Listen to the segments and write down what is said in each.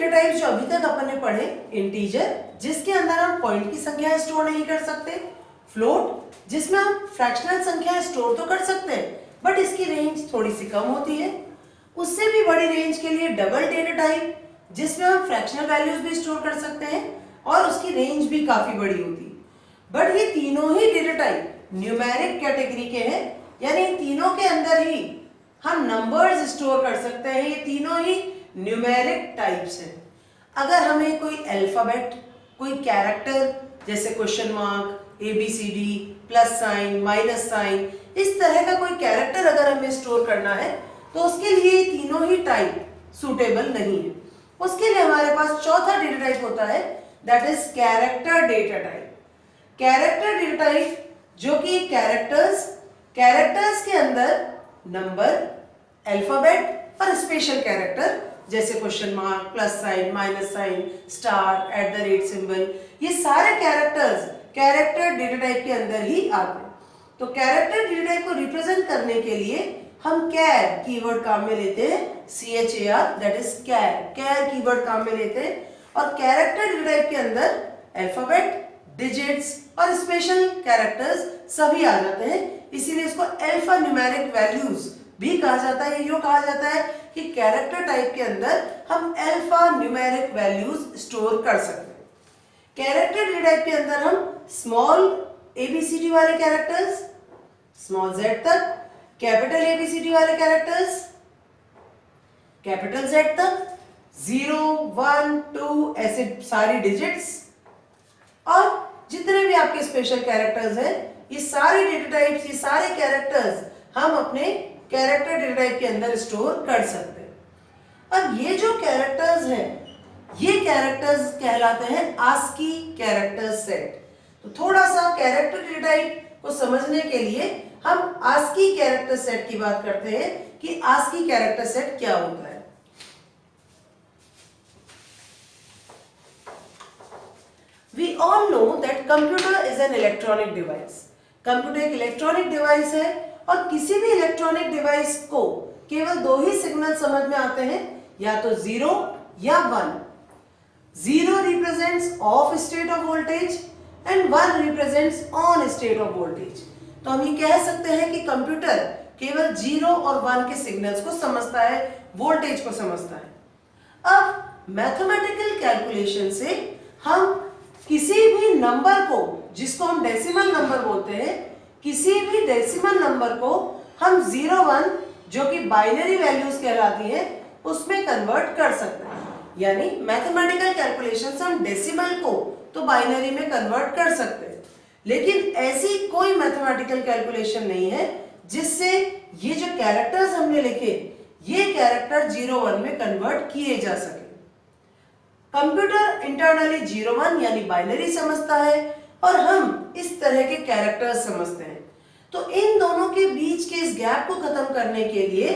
Data type जो अभी तक अपन ने पढ़े, इंटीजर जिसके अंदर हम पॉइंट की संख्या स्टोर नहीं कर सकते, फ्लोट जिसमें हम फ्रैक्शनल संख्या स्टोर तो कर सकते हैं बट इसकी रेंज थोड़ी सी कम होती है, उससे भी बड़ी रेंज के लिए डबल डेटा टाइप जिसमें हम फ्रैक्शनल वैल्यूज भी स्टोर कर सकते हैं और उसकी रेंज भी काफी बड़ी होती है। बट ये तीनों ही डेटा टाइप न्यूमेरिक कैटेगरी के हैं, यानी इन तीनों के अंदर ही हम नंबर्स स्टोर कर सकते हैं। ये तीनों ही न्यूमेरिक टाइप्स हैं। अगर हमें कोई अल्फाबेट, कोई कैरेक्टर जैसे question mark, ABCD, plus sign, minus sign, इस तरह का कोई कैरेक्टर अगर हमें स्टोर करना है तो उसके लिए तीनों ही टाइप सूटेबल नहीं है। उसके लिए हमारे पास चौथा डेटा टाइप होता है, that is character data type. Character data type जो कि कैरेक्टर्स के अंदर नंबर, अल्फाबेट और स्पेशल कैरेक्टर जैसे question mark, plus sign, minus sign, star, @ symbol, ये सारे कैरेक्टर्स कैरेक्टर डेटा टाइप के अंदर ही आते हैं। तो कैरेक्टर डेटा टाइप को रिप्रेजेंट करने के लिए हम कैर कीवर्ड काम में लेते हैं, CHAR, that is char keyword काम में लेते हैं। और कैरेक्टर डेटा टाइप के अंदर अल्फाबेट, डिजिट्स और स्पेशल कैरेक्टर्स सभी आ जाते हैं, इसीलिए इसको अल्फा न्यूमेरिक वैल्यूज भी कहा जाता है। यूं कहा जाता है कि कैरेक्टर टाइप के अंदर हम अल्फा न्यूमेरिक वैल्यूज स्टोर कर सकते हैं। कैरेक्टर डेटा टाइप के अंदर हम स्मॉल ABCD वाले कैरेक्टर्स, स्मॉल z तक, कैपिटल ABCD वाले कैरेक्टर्स, कैपिटल Z तक, 0, 1, 2 ऐसे सारी डिजिट्स और जितने भी आपके स्पेशल कैरेक्टर्स हैं, ये सारे डेटा टाइप्स, ये सारे कैरेक्टर्स हम अपने कैरेक्टर डेटा टाइप के अंदर स्टोर कर सकते हैं। अब ये जो कैरेक्टर्स हैं, ये कैरेक्टर्स कहलाते हैं ASCII कैरेक्टर सेट। तो थोड़ा सा कैरेक्टर डेटा टाइप को समझने के लिए हम ASCII कैरेक्टर सेट की बात करते हैं कि ASCII कैरेक्टर सेट क्या होता है। We all know that computer is an electronic device. Computer एक इलेक्ट्रॉनिक डिवाइस है और किसी भी इलेक्ट्रॉनिक डिवाइस को केवल दो ही सिग्नल समझ में आते हैं, या तो 0 या 1। 0 represents of state of voltage and 1 represents on state of voltage. तो हम ये कह सकते हैं कि कंप्यूटर केवल 0 और 1 के सिग्नल्स को समझता है, वोल्टेज को समझता है। अब मैथमेटिकल कैलकुलेशन से हम किसी भी नंबर को, जिसको हम डेसिमल नंबर बोलते हैं, किसी भी डेसिमल नंबर को हम 0, 1 जो कि बाइनरी वैल्यूज कहलाती है उसमें कन्वर्ट कर सकते हैं। यानी मैथमेटिकल कैलकुलेशन से हम डेसिमल को तो बाइनरी में कन्वर्ट कर सकते हैं, लेकिन ऐसी कोई मैथमेटिकल कैलकुलेशन नहीं है जिससे ये जो कैरेक्टर्स हमने लिखे, ये कैरेक्टर 0, 1 में कन्वर्ट किए जा सके। कंप्यूटर इंटरनली 0, 1 यानी बाइनरी समझता है और हम इस तरह के कैरेक्टर्स समझते हैं। तो इन दोनों के बीच के इस गैप को खत्म करने के लिए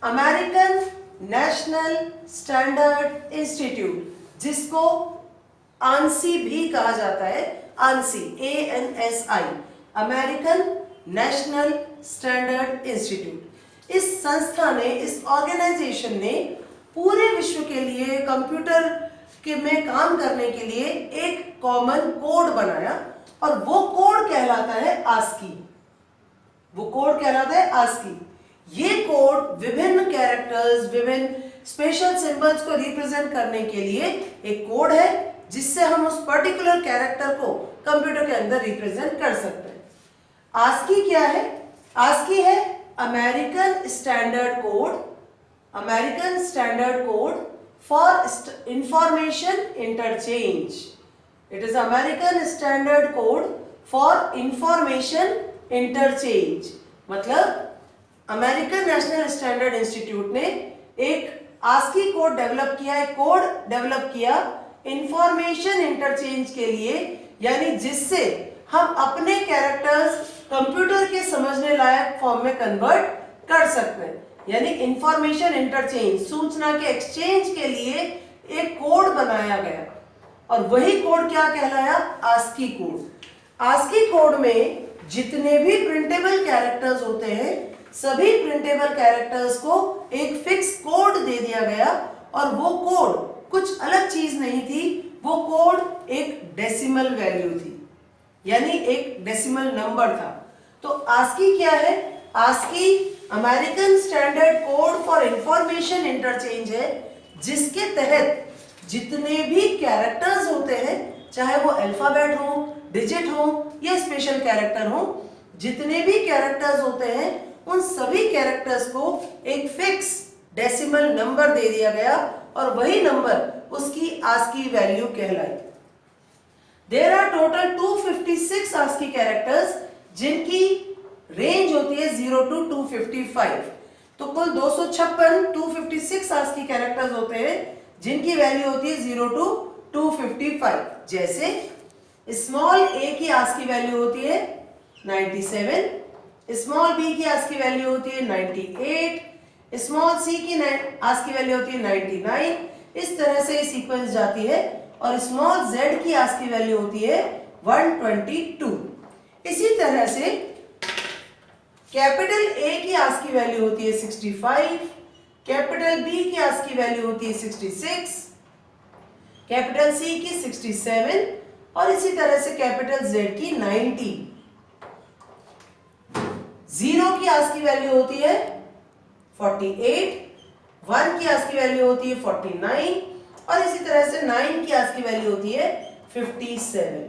अमेरिकन नेशनल स्टैंडर्ड इंस्टीट्यूट, जिसको ANSI भी कहा जाता है, ANSI, ANSI, American national standard institute, इस संस्था ने, इस ऑर्गेनाइजेशन ने पूरे विश्व के लिए कंप्यूटर के में काम करने के लिए एक कॉमन कोड बनाया और वो कोड कहलाता है ASCII। वो कोड कहलाता है ASCII। ये कोड विभिन्न कैरेक्टर्स, विभिन्न स्पेशल सिंबल्स को रिप्रेजेंट करने के लिए एक कोड है जिससे हम उस पर्टिकुलर कैरेक्टर को कंप्यूटर के अंदर रिप्रेजेंट कर सकते हैं। ASCII क्या है? ASCII है American standard code, American standard code for information interchange. It is American Standard Code for Information Interchange. मतलब अमेरिकन नेशनल स्टैंडर्ड इंस्टीट्यूट ने एक ASCII कोड डेवलप किया, एक कोड डेवलप किया इंफॉर्मेशन इंटरचेंज के लिए, यानी जिससे हम अपने कैरेक्टर्स कंप्यूटर के समझने लायक फॉर्म में कन्वर्ट कर सकते हैं। यानी इंफॉर्मेशन इंटरचेंज, सूचना के एक्सचेंज के लिए एक कोड बनाया गया और वही कोड क्या कहलाया? ASCII code. ASCII कोड में जितने भी प्रिंटेबल कैरेक्टर्स होते हैं, सभी प्रिंटेबल कैरेक्टर्स को एक फिक्स कोड दे दिया गया और वो कोड कुछ अलग चीज नहीं थी, वो कोड एक डेसिमल वैल्यू थी, यानी एक डेसिमल नंबर था। तो आस्की क्या है? ASCII American standard code for information interchange है, जिसके तहत जितने भी कैरेक्टर्स होते हैं, चाहे वो अल्फाबेट हो, डिजिट हो या स्पेशल कैरेक्टर हो, जितने भी कैरेक्टर्स होते हैं उन सभी कैरेक्टर्स को एक फिक्स डेसिमल नंबर दे दिया गया और वही नंबर उसकी आस्की वैल्यू कहलाई। There are total 256 ASCII characters, जिनकी रेंज होती है 0 to 255। तो कुल 256 आस्की कैरेक्टर्स होते हैं जिनकी वैल्यू होती है 0 to 255। जैसे स्मॉल ए की आस्की वैल्यू होती है 97, स्मॉल बी की आस्की वैल्यू होती है 98, स्मॉल सी की आस्की वैल्यू होती है 99। इस तरह से सीक्वेंस जाती है और स्मॉल जेड की आस्की वैल्यू होती है 122। इसी तरह से कैपिटल ए की आस्की वैल्यू होती है 65, कैपिटल बी की आस्की वैल्यू होती है 66, कैपिटल सी की 67 और इसी तरह से कैपिटल जेड की 90। जीरो की आस्की वैल्यू होती है 48, 1 की आस्की वैल्यू होती है 49 और इसी तरह से 9 की आस्की वैल्यू होती है 57।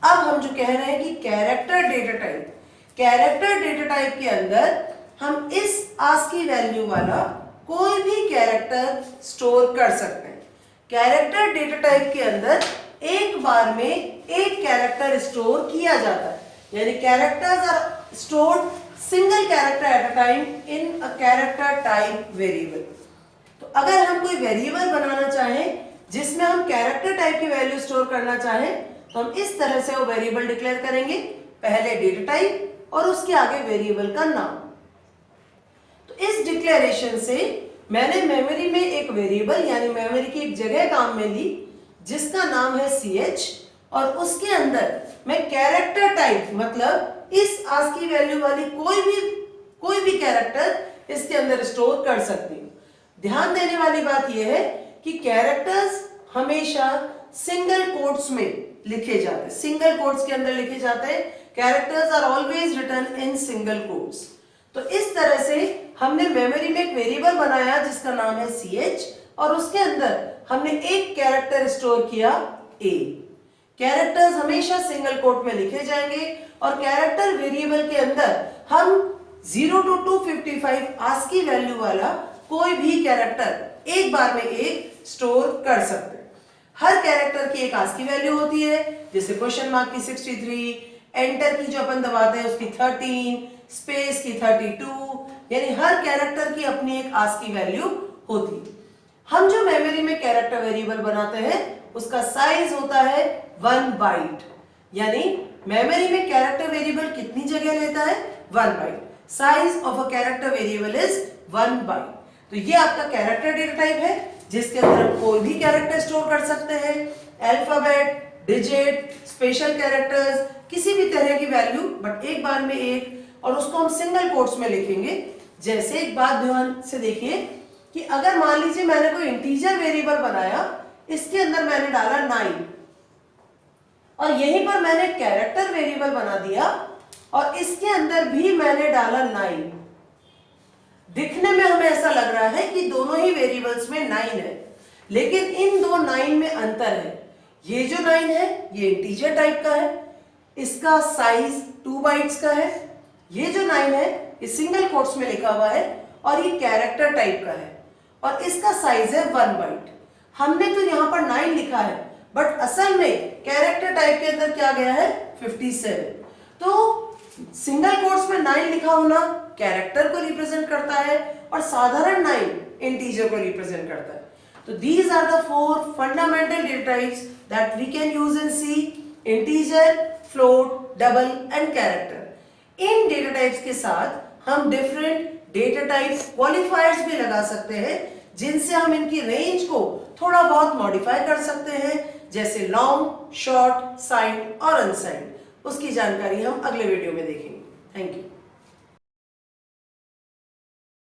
अब हम जो कह रहे हैं कि character data type, character data type के अंदर हम इस आस्की वैल्यू वाला कोई भी कैरेक्टर स्टोर कर सकते हैं। कैरेक्टर डेटा टाइप के अंदर एक बार में एक कैरेक्टर स्टोर किया जाता है, यानी characters are stored single character at a time in a character type variable। तो अगर हम कोई वेरिएबल बनाना चाहें जिसमें हम कैरेक्टर टाइप की वैल्यू स्टोर करना चाहें, तो हम इस तरह से वो वेरिएबल डिक्लेयर करेंगे, पहले डेटा टाइप और उसके आगे वेरिएबल का नाम। तो इस डिक्लेरेशन से मैंने मेमोरी में एक वेरिएबल यानी मेमोरी की एक जगह काम में ली जिसका नाम है ch, और उसके अंदर मैं कैरेक्टर टाइप मतलब इस आस्की वैल्यू वाली कोई भी कैरेक्टर इसके अंदर स्टोर कर सकती हूँ। ध्यान देने वाली बात यह है कि कैरेक्टर्स हमेशा सिंगल कोट्स में लिखे जाते हैं, सिंगल कोट्स के अंदर लिखे जाते हैं। Characters are always written in single quotes. तो इस तरह से हमने मेमोरी में एक वेरिएबल बनाया जिसका नाम है ch और उसके अंदर हमने एक कैरेक्टर स्टोर किया a। कैरेक्टर्स हमेशा सिंगल कोट में लिखे जाएंगे और कैरेक्टर वेरिएबल के अंदर हम 0 to 255 आस्की वैल्यू वाला कोई भी कैरेक्टर एक बार में एक स्टोर कर सकते हैं। हर कैरेक्टर की एक आस्की वैल्यू होती है, जैसे क्वेश्चन मार्क की 63, एंटर की जो अपन दबाते हैं उसकी 13, स्पेस की 32, यानी हर कैरेक्टर की अपनी एक आस्की वैल्यू होती है। हम जो मेमोरी में कैरेक्टर वेरिएबल बनाते हैं उसका साइज होता है 1 बाइट, यानी मेमोरी में कैरेक्टर वेरिएबल कितनी जगह लेता है 1 byte. Size of a character variable is 1 byte. तो ये आपका कैरेक्टर डेटा टाइप है जिसके अंदर हम कोई भी कैरेक्टर स्टोर कर सकते हैं, अल्फाबेट, डिजिट, स्पेशल कैरेक्टर्स, किसी भी तरह की वैल्यू, बट एक बार में एक, और उसको हम सिंगल कोट्स में लिखेंगे। जैसे एक बात ध्यान से देखिए कि अगर मान लीजिए मैंने कोई इंटीजर वेरिएबल बनाया, इसके अंदर मैंने डाला 9 और यहीं पर मैंने कैरेक्टर वेरिएबल बना दिया और इसके अंदर भी मैंने डाला 9। दिखने में हमें ऐसा लग रहा है कि दोनों ही वेरिएबल्स में 9 है, लेकिन इन दो 9 में अंतर है। ये जो 9 है ये इंटीजर टाइप का है, इसका साइज 2 बाइट्स का है। ये जो 9 है ये सिंगल कोट्स में लिखा हुआ है और ये कैरेक्टर टाइप का है और इसका साइज है 1 बाइट। हमने तो यहाँ पर 9 लिखा है बट असल में कैरेक्टर टाइप के अंदर क्या गया है 57। तो सिंगल कोट्स में 9 लिखा होना कैरेक्टर को रिप्रेजेंट करता है और साधारण 9 इंटीजर को रिप्रेजेंट करता है। तो these are the 4 fundamental data types that we can use in C: integer, float, double and character। In data types के साथ हम डिफरेंट डेटा टाइप्स क्वालिफायर्स भी लगा सकते हैं जिनसे हम इनकी रेंज को थोड़ा बहुत मॉडिफाई कर सकते हैं, जैसे लॉन्ग, शॉर्ट, साइंड और अनसाइंड। उसकी जानकारी हम अगले वीडियो में देखेंगे। Thank you.